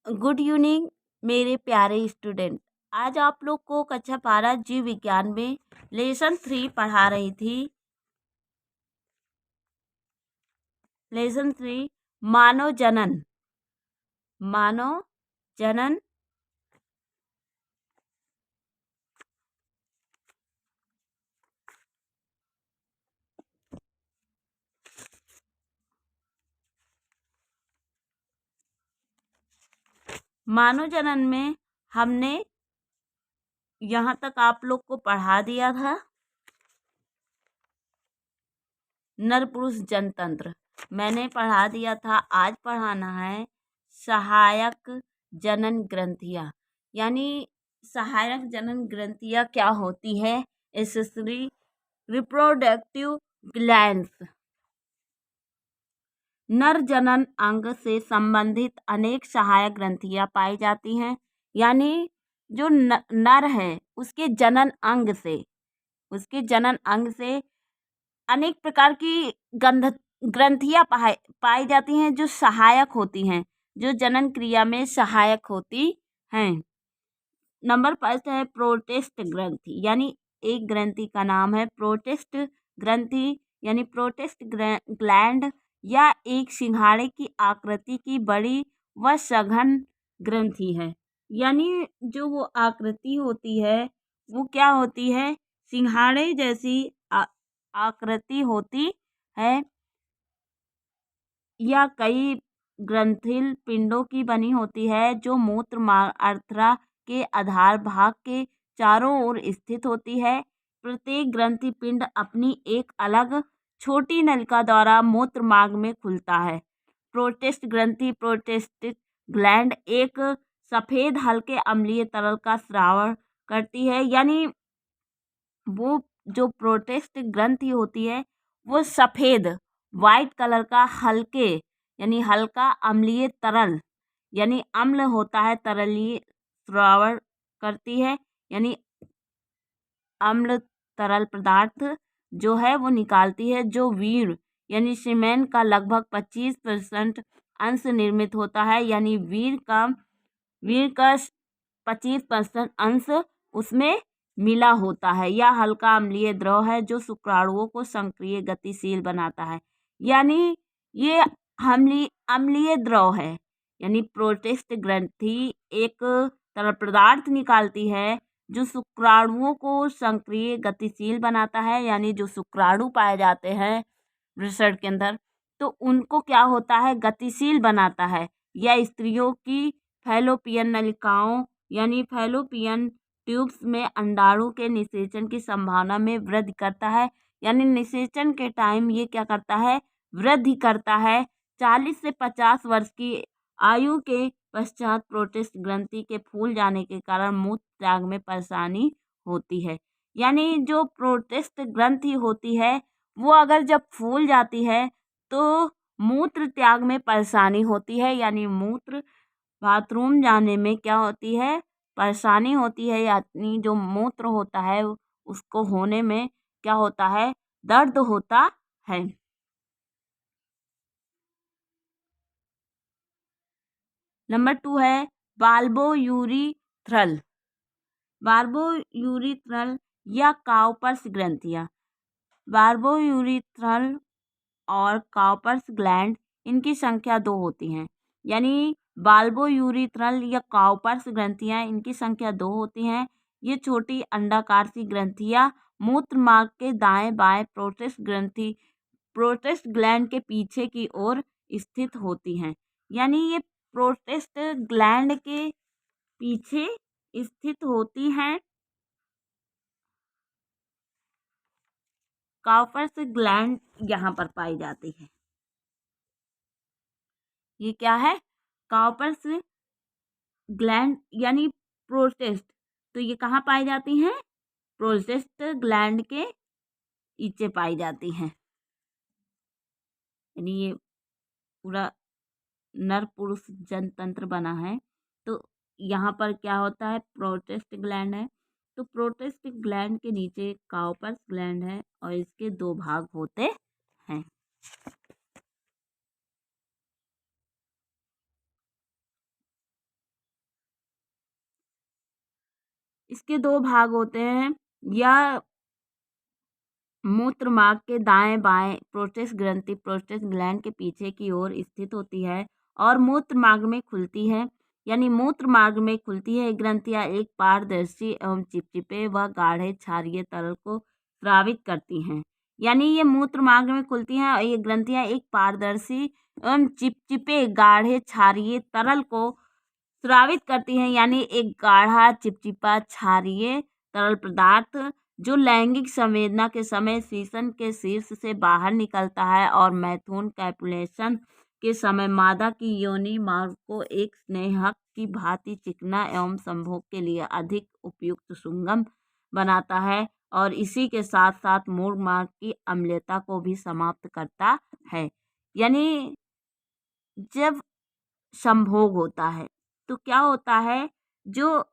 Good evening मेरे प्यारे student. आज आप लोग को कक्षा 12 जीव विज्ञान में लेसन 3 पढ़ा रही थी। लेसन 3 मानव जनन। मानव जनन मानव जनन में हमने यहाँ तक आप लोग को पढ़ा दिया था नर पुरुष जनतंत्र मैंने पढ़ा दिया था। आज पढ़ाना है सहायक जनन ग्रंथियाँ, यानी सहायक जनन ग्रंथियाँ क्या होती है। एसेसरी रिप्रोडक्टिव ग्लैंड्स नर जनन अंग से संबंधित अनेक सहायक ग्रंथियां पाई जाती हैं। यानी जो नर है उसके जनन अंग से अनेक प्रकार की ग्रंथियां पाई जाती हैं जो सहायक होती हैं, जो जनन क्रिया में सहायक होती हैं। नंबर फर्स्ट है प्रोटेस्ट ग्रंथि, यानी एक ग्रंथि का नाम है प्रोटेस्ट ग्रंथि, यानी प्रोटेस्ट ग्लैंड या एक सिंघाड़े की आकृति की बड़ी व सघन ग्रंथि है। यानी जो वो आकृति होती है वो क्या होती है, सिंघाड़े जैसी आकृति होती है या कई ग्रंथिल पिंडों की बनी होती है जो मूत्र मार्ग अर्थरा के आधार भाग के चारों ओर स्थित होती है। प्रत्येक ग्रंथि पिंड अपनी एक अलग छोटी नलिका द्वारा मूत्र मार्ग में खुलता है। प्रोटेस्ट ग्रंथि प्रोटेस्टिक ग्लैंड एक सफेद हल्के अम्लीय तरल का स्राव करती है। यानी वो जो प्रोटेस्ट ग्रंथि होती है वो सफेद वाइट कलर का हल्के यानी हल्का अम्लीय तरल यानी अम्ल होता है, तरलीय स्राव करती है। यानी अम्ल तरल पदार्थ जो है वो निकालती है, जो वीर यानी सीमेन का लगभग 25% अंश निर्मित होता है। यानी वीर का 25% अंश उसमें मिला होता है। यह हल्का अम्लीय द्रव है जो शुक्राणुओं को सक्रिय गतिशील बनाता है। यानी ये अम्लीय द्रव है। यानी प्रोटेस्ट ग्रंथि एक तरल पदार्थ निकालती है जो शुक्राणुओं को सक्रिय गतिशील बनाता है। यानी जो शुक्राणु पाए जाते हैं वृषण के अंदर तो उनको क्या होता है, गतिशील बनाता है। यह स्त्रियों की फैलोपियन नलिकाओं यानी फैलोपियन ट्यूब्स में अंडाणु के निषेचन की संभावना में वृद्धि करता है। यानी निषेचन के टाइम ये क्या करता है, वृद्धि करता है। 40 से 50 वर्ष की आयु के पश्चात प्रोटेस्ट ग्रंथि के फूल जाने के कारण मूत्र त्याग में परेशानी होती है। यानी जो प्रोटेस्ट ग्रंथि होती है वो अगर जब फूल जाती है तो मूत्र त्याग में परेशानी होती है। यानी मूत्र बाथरूम जाने में क्या होती है, परेशानी होती है। यानी जो मूत्र होता है उसको होने में क्या होता है, दर्द होता है। नंबर 2 है बाल्बोयूरिथ्रल। बाल्बोयूरिथ्रल या काउपर्स ग्रंथियाँ। बाल्बोयूरिथ्रल और काउपर्स ग्लैंड इनकी संख्या 2 होती हैं। यानी बाल्बोयूरिथ्रल या काउपर्स ग्रंथियाँ इनकी संख्या 2 होती हैं। ये छोटी अंडाकार सी ग्रंथियाँ मूत्र मार्ग के दाएं बाएं प्रोटेस्ट ग्लैंड के पीछे की ओर स्थित होती हैं। यानी ये प्रोटेस्ट ग्लैंड के पीछे स्थित होती हैं। काउपर्स ग्लैंड यहाँ पर पाई जाती है। ये क्या है, काउपर्स ग्लैंड यानी प्रोटेस्ट, तो ये कहाँ पाई जाती हैं, प्रोटेस्ट ग्लैंड के नीचे पाई जाती हैं। यानी ये पूरा नर पुरुष जनतंत्र बना है। तो यहाँ पर क्या होता है, प्रोटेस्ट ग्लैंड है। तो प्रोटेस्ट ग्लैंड के नीचे काउपर्स ग्लैंड है और इसके 2 भाग होते हैं। इसके दो भाग होते हैं। या मूत्र मार्ग के दाएं बाएं प्रोस्टेट ग्रंथि प्रोस्टेट ग्लैंड के पीछे की ओर स्थित होती है और मूत्र मार्ग में खुलती है। यानी मूत्र मार्ग में खुलती है ग्रंथियां एक पारदर्शी एवं चिपचिपे व गाढ़े क्षारीय तरल को स्रावित करती हैं। यानी ये मूत्र मार्ग में खुलती हैं और ये ग्रंथियां एक पारदर्शी एवं चिपचिपे गाढ़े क्षारीय तरल को स्रावित करती हैं। यानी एक गाढ़ा चिपचिपा क्षारीय तरल पदार्थ जो लैंगिक संवेदना के समय सीसन के शीर्ष से बाहर निकलता है और मैथुन कैपुलेशन के समय मादा की योनि मार्ग को एक स्नेहक की भांति चिकना एवं संभोग के लिए अधिक उपयुक्त सुगम बनाता है और इसी के साथ साथ मूत्र मार्ग की अम्लता को भी समाप्त करता है। यानी जब संभोग होता है तो क्या होता है, जो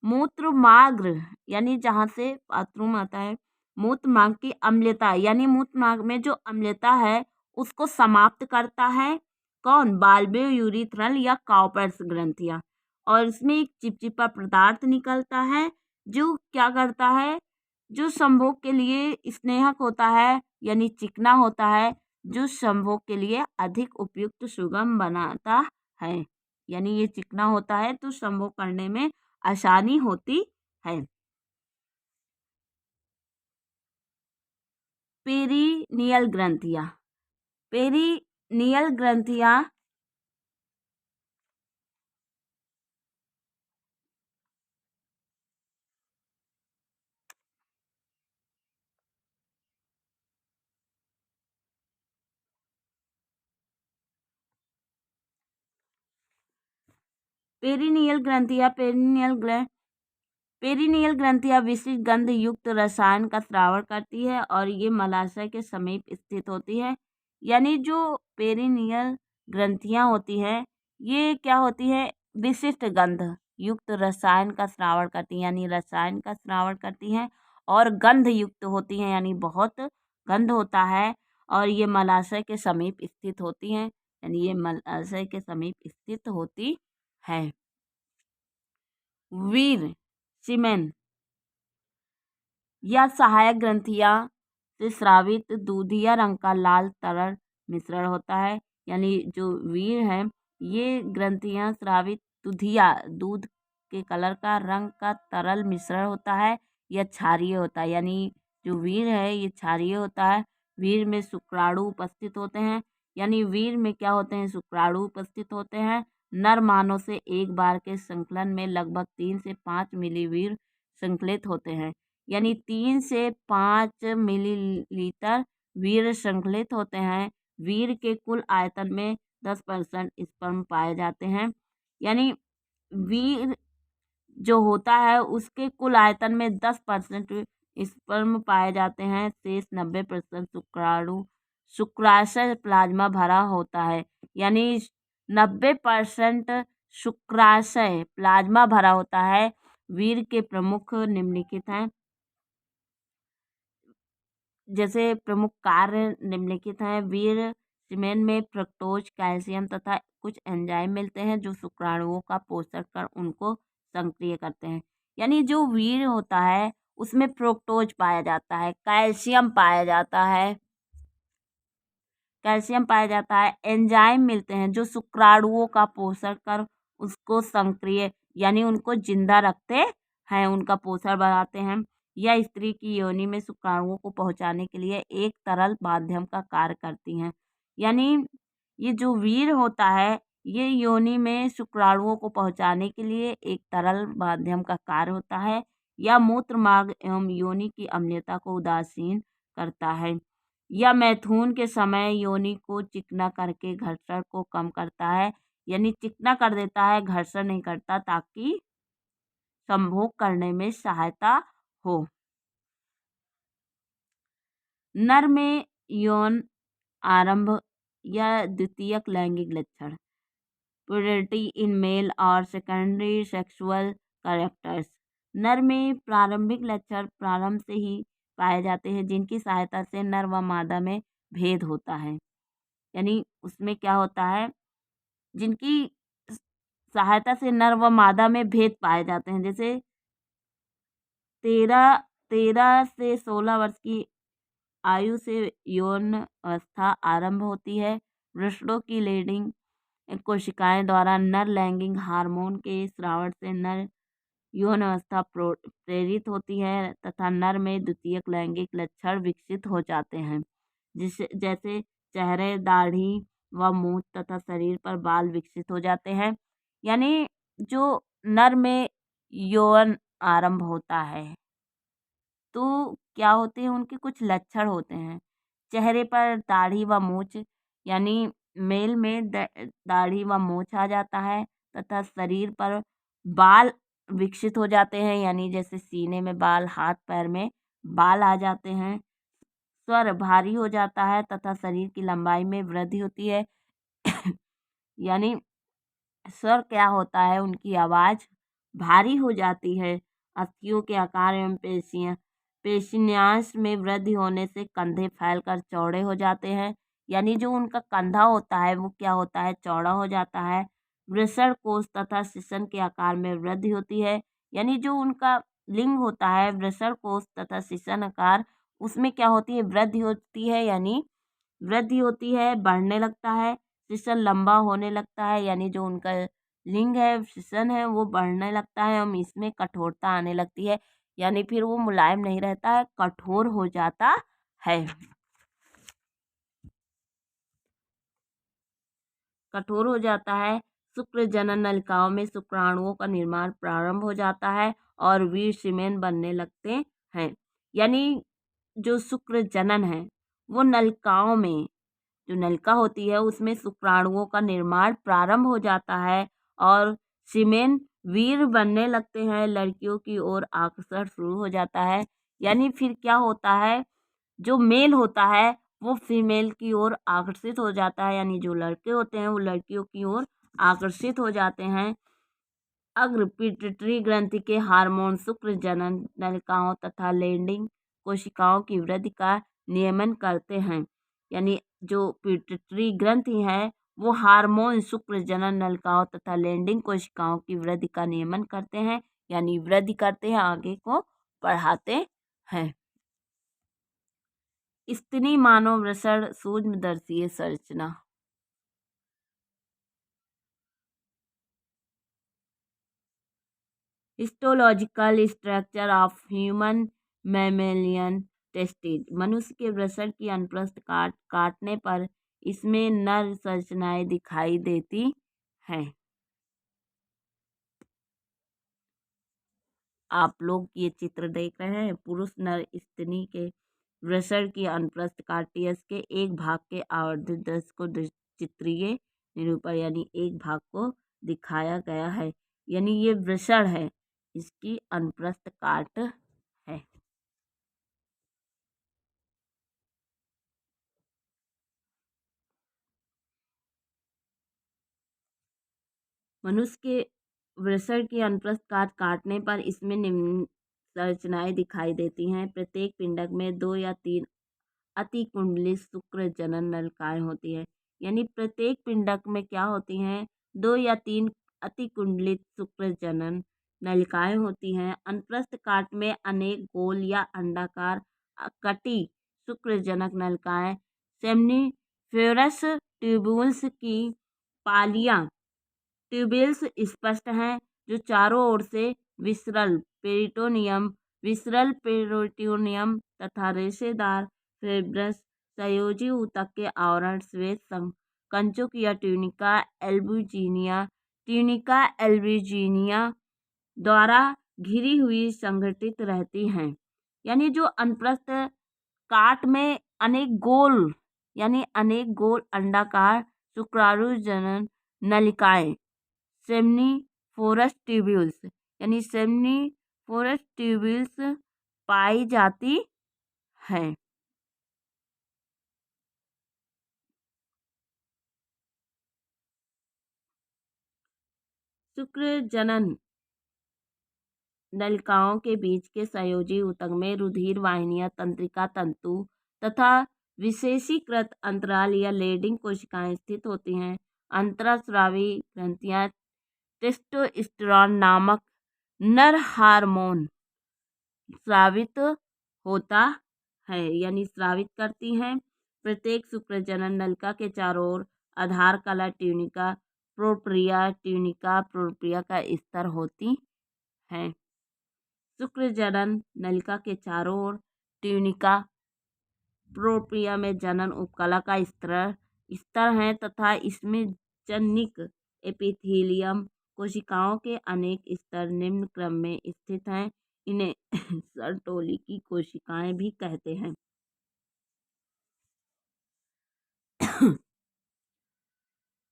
मूत्र मार्ग यानी जहाँ से बाथरूम आता है, मूत्र मार्ग की अम्लता यानी मूत्र मार्ग में जो अम्लता है उसको समाप्त करता है। कौन? बाल्बो यूरिथ्रल या काउपर्स ग्रंथियां। और इसमें एक चिपचिपा पदार्थ निकलता है जो क्या करता है, जो संभोग के लिए स्नेहक होता है यानी चिकना होता है, जो संभोग के लिए अधिक उपयुक्त सुगम बनाता है। यानी ये चिकना होता है तो संभोग करने में आसानी होती है। पेरिनियल ग्रंथियां। पेरिनियल ग्रंथियां पेरिनियल ग्रंथियां पेरिनियल ग्रंथियां विशिष्ट गंध युक्त रसायन का स्राव करती है और ये मलाशय के समीप स्थित होती है। यानी जो पेरिनियल ग्रंथियां होती है ये क्या होती है, विशिष्ट गंध युक्त रसायन का स्रावण करती है, यानी रसायन का स्रावण करती हैं और गंध युक्त होती हैं, यानी बहुत गंध होता है और ये मलाशय के समीप स्थित होती हैं। यानी ये मलाशय के समीप स्थित होती है। वीर सीमेन या सहायक ग्रंथियां से स्रावित दूधिया रंग का लाल तरल मिश्रण होता है। यानी जो वीर है ये ग्रंथियां स्रावित दूधिया दूध के कलर का रंग का तरल मिश्रण होता है या क्षारीय होता है। यानी जो वीर है ये क्षारीय होता है। वीर में शुक्राणु उपस्थित होते हैं। यानी वीर में क्या होते हैं, शुक्राणु उपस्थित होते हैं। नर मानव से एक बार के संकलन में लगभग 3 से 5 मिलीवीर संकलित होते हैं। यानी 3 से 5 मिलीलीटर वीर संकलित होते हैं। वीर के कुल आयतन में 10% स्पर्म पाए जाते हैं। यानी वीर जो होता है उसके कुल आयतन में 10% स्पर्म पाए जाते हैं। शेष 90% शुक्राणु शुक्राशय प्लाज्मा भरा होता है। यानी 90% शुक्राशय प्लाज्मा भरा होता है। वीर के प्रमुख निम्नलिखित हैं, जैसे प्रमुख कार्य निम्नलिखित हैं। वीर सीमेन में फ्रक्टोज, कैल्शियम तथा कुछ एंजाइम मिलते हैं जो शुक्राणुओं का पोषण कर उनको सक्रिय करते हैं। यानी जो वीर होता है उसमें फ्रुक्टोज पाया जाता है, कैल्शियम पाया जाता है, एंजाइम मिलते हैं जो शुक्राणुओं का पोषण कर उसको सक्रिय यानी उनको जिंदा रखते हैं, उनका पोषण बनाते हैं। यह स्त्री की योनि में शुक्राणुओं को पहुंचाने के लिए एक तरल माध्यम का कार्य करती हैं। यानी ये जो वीर होता है ये योनि में शुक्राणुओं को पहुंचाने के लिए एक तरल माध्यम का कार्य होता है या मूत्र मार्ग एवं योनि की अम्लता को उदासीन करता है या मैथुन के समय योनि को चिकना करके घर्षण को कम करता है। यानी चिकना कर देता है, घर्षण नहीं करता, ताकि संभोग करने में सहायता हो। नर में यौन आरंभ या द्वितीयक लैंगिक लक्षण, प्यूबर्टी इन मेल और सेकेंडरी सेक्सुअल कैरेक्टर्स। नर में प्रारंभिक लक्षण प्रारंभ से ही पाए जाते हैं जिनकी सहायता से नर व मादा में भेद होता है। यानी उसमें क्या होता है, जिनकी सहायता से नर व मादा में भेद पाए जाते हैं। जैसे तेरह 13 से 16 वर्ष की आयु से यौन अवस्था आरंभ होती है। वृषणों की लैंगिक कोशिकाएं द्वारा नर लैंगिक हार्मोन के स्राव से नर यौन अवस्था प्रेरित होती है तथा नर में द्वितीयक लैंगिक लक्षण विकसित हो जाते हैं, जैसे चेहरे, दाढ़ी व मूंछ तथा शरीर पर बाल विकसित हो जाते हैं। यानी जो नर में यौन आरंभ होता है तो क्या होते हैं, उनके कुछ लक्षण होते हैं। चेहरे पर दाढ़ी व मूंछ, यानी मेल में दाढ़ी व मूंछ आ जाता है तथा शरीर पर बाल विकसित हो जाते हैं, यानी जैसे सीने में बाल, हाथ पैर में बाल आ जाते हैं। स्वर भारी हो जाता है तथा शरीर की लंबाई में वृद्धि होती है। यानी स्वर क्या होता है, उनकी आवाज़ भारी हो जाती है। अस्थियों के आकार एवं पेशिन्यास में वृद्धि होने से कंधे फैलकर चौड़े हो जाते हैं। यानी जो उनका कंधा होता है वो क्या होता है, चौड़ा हो जाता है। वृषण कोष तथा शिशन के आकार में वृद्धि होती है। यानी जो उनका लिंग होता है वृषण कोष तथा शिशन आकार, उसमें क्या होती है, वृद्धि होती है। यानी वृद्धि होती है, बढ़ने लगता है। शिशन लंबा होने लगता है, यानी जो उनका लिंग है, शिशन है, वो बढ़ने लगता है। हम इसमें कठोरता आने लगती है, यानी फिर वो मुलायम नहीं रहता है, कठोर हो जाता है। कठोर हो जाता है। शुक्र जनन नलिकाओं में शुक्राणुओं का निर्माण प्रारंभ हो जाता है और वीर सीमेन बनने लगते हैं। यानी जो शुक्र जनन है वो नलिकाओं में, जो नलिका होती है उसमें शुक्राणुओं का निर्माण प्रारंभ हो जाता है और सीमेन वीर बनने लगते हैं। लड़कियों की ओर आकर्षण शुरू हो जाता है। यानी फिर क्या होता है, जो मेल होता है वो फीमेल की ओर आकर्षित हो जाता है, यानी जो लड़के होते हैं वो लड़कियों की ओर आकर्षित हो जाते हैं। अग्र पिट्यूटरी ग्रंथि के हार्मोन शुक्र जनन नलिकाओं तथा लैंगिक कोशिकाओं की वृद्धि का नियमन करते हैं। यानी जो पिट्यूटरी ग्रंथि है वो हार्मोन शुक्र जनन नलिकाओं तथा लैंगिक कोशिकाओं की वृद्धि का नियमन करते हैं, यानी वृद्धि करते हैं, आगे को बढ़ाते हैं। स्तनी मानव वृषण सूक्ष्मदर्शीय संरचना। Histological structure of human mammalian testis. मनुष्य के वृषण की अनुप्रस्थ काटने पर इसमें नर संरचनाएं दिखाई देती हैं। आप लोग ये चित्र देख रहे हैं, पुरुष नर स्तनी के वृषण की अनुप्रस्थ काटियस के एक भाग के आवर्धित दृश्य को चित्रीय निरूपण, यानी एक भाग को दिखाया गया है। यानी ये वृषण है, इसकी अनुप्रस्थ काट है। मनुष्य के वृषण की अनुप्रस्थ काटने पर इसमें निम्न संरचनाएं दिखाई देती हैं। प्रत्येक पिंडक में 2 या 3 अतिकुंडलित शुक्र जनन नलिकाएं होती है। यानी प्रत्येक पिंडक में क्या होती हैं, 2 या 3 अतिकुंडलित शुक्र जनन नलिकाएं होती हैं। अनुप्रस्थ काट में अनेक गोल या अंडाकार कटी शुक्रजनक नलिकाएं सेमनीफेरस ट्यूब्यूल्स की पालियां ट्यूबिल्स स्पष्ट हैं, जो चारों ओर से विसरल पेरिटोनियम तथा रेशेदार फिब्रस संयोजी ऊतक के आवरण श्वेत कंचुक या ट्यूनिका एल्बुजिनिया द्वारा घिरी हुई संगठित रहती हैं। यानी जो अनुप्रस्थ काट में अनेक गोल अंडाकार शुक्राणु जनन नलिकाएं सेमनीफेरस ट्यूब्यूल्स पाई जाती हैं। शुक्र जनन नलिकाओं के बीच के संयोजी ऊतक में रुधिर वाहिनियां, तंत्रिका तंतु तथा विशेषीकृत अंतराल या लेडिंग कोशिकाएं स्थित होती हैं। अंतःस्रावी ग्रंथियां टेस्टोस्टेरोन नामक नर हार्मोन स्रावित होता है यानी स्रावित करती हैं। प्रत्येक शुक्रजनन नलिका के चारों ओर आधार कला ट्यूनिका का स्तर होती है। शुक्रजनन नलिका के चारों ओर ट्यूनिका प्रोप्रिया में जनन उपकला का स्तर है तथा इसमें जनिक एपिथेलियम कोशिकाओं के अनेक स्तर निम्न क्रम में स्थित हैं। इन्हें सर्टोली की कोशिकाएं भी कहते हैं।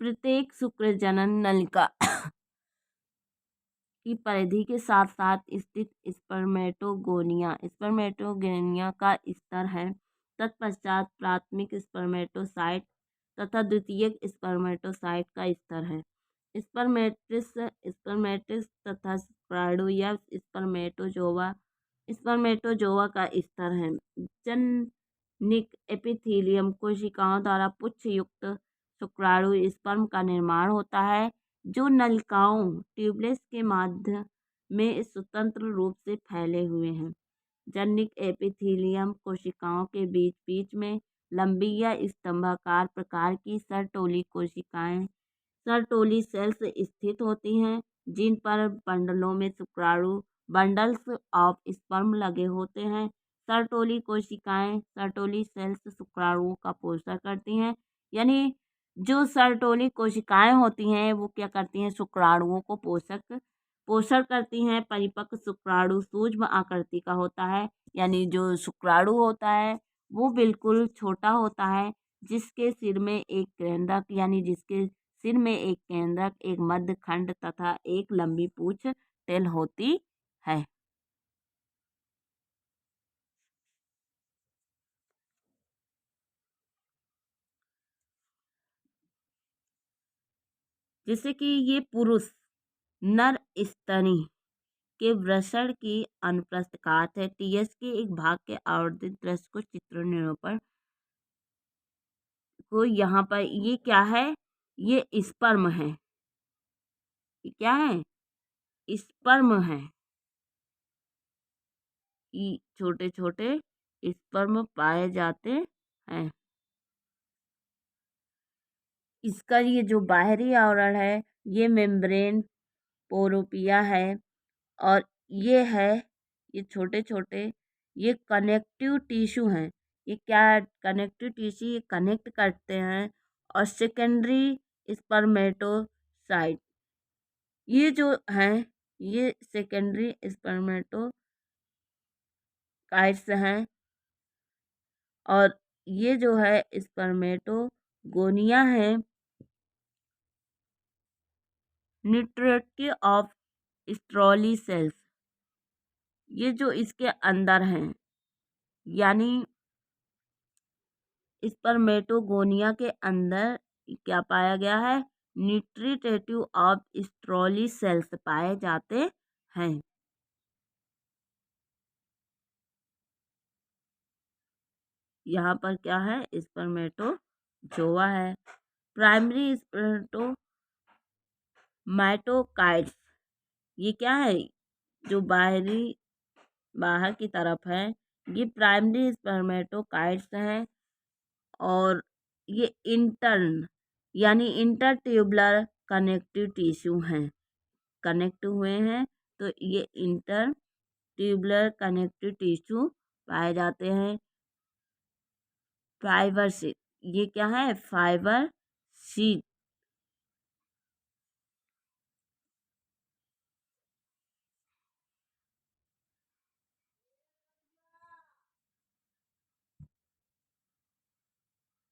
प्रत्येक शुक्रजनन नलिका की परिधि के साथ साथ स्थित स्पर्मेटोगोनिया का स्तर है। तत्पश्चात प्राथमिक स्पर्मेटोसाइट तथा द्वितीयक स्पर्मेटोसाइट का स्तर है। स्पर्मेटिस तथा स्पर्माडो या स्पर्मेटोजोआ का स्तर है। जनिक एपिथेलियम कोशिकाओं द्वारा पुच्छ युक्त शुक्राणु स्पर्म का निर्माण होता है जो नलिकाओं ट्यूबलेस के माध्य में स्वतंत्र रूप से फैले हुए हैं। जनिक एपिथेलियम कोशिकाओं के बीच बीच में लंबी या स्तंभाकार प्रकार की सर्टोली कोशिकाएं सर्टोली सेल्स स्थित होती हैं जिन पर बंडलों में शुक्राणु बंडल्स ऑफ स्पर्म लगे होते हैं। सर्टोली सेल्स शुक्राणुओं का पोषण करती हैं यानी जो सर्टोली कोशिकाएं होती हैं वो क्या करती हैं, शुक्राणुओं को पोषण करती हैं। परिपक्व शुक्राणु सूक्ष्म आकृति का होता है यानी जो शुक्राणु होता है वो बिल्कुल छोटा होता है जिसके सिर में एक केंद्रक एक मध्य खंड तथा एक लंबी पूंछ टेल होती है। जैसे कि ये पुरुष नर स्तनी के वृषण की अनुप्रस्थ काट है। टीएस के एक भाग के आवर्धित दृश्य को चित्र निरूपण को यहाँ पर ये क्या है, ये स्पर्म है। ये क्या है, स्पर्म है। छोटे छोटे स्पर्म पाए जाते हैं। इसका ये जो बाहरी आवरण है ये मेम्ब्रेन पोरोपिया है और ये छोटे छोटे ये कनेक्टिव टिश्यू हैं। ये क्या कनेक्टिव टिश्यू ये कनेक्ट करते हैं और सेकेंडरी स्पर्मेटोसाइट ये जो हैं ये सेकेंडरी स्पर्मेटोकाइट्स हैं और ये जो है स्पर्मेटोगोनिया है न्यूट्रिटी ऑफ स्ट्रॉली सेल्स। ये जो इसके अंदर हैं यानी स्पर्मेटोगोनिया के अंदर क्या पाया गया है, न्यूट्रिटेटिव ऑफ स्ट्रॉली सेल्स पाए जाते हैं। यहाँ पर क्या है, स्पर्मेटोजोआ है। प्राइमरी स्पर्मेटोमाइटोकाइट्स ये क्या है, जो बाहर की तरफ है ये प्राइमरी स्पर्मेटोकाइट्स हैं और ये इंटर ट्यूबुलर कनेक्टिव टिश्यू हैं, कनेक्ट हुए हैं तो ये इंटर ट्यूबुलर कनेक्टिव टिश्यू पाए जाते हैं। फाइबर शीट ये क्या है, फाइबर शीट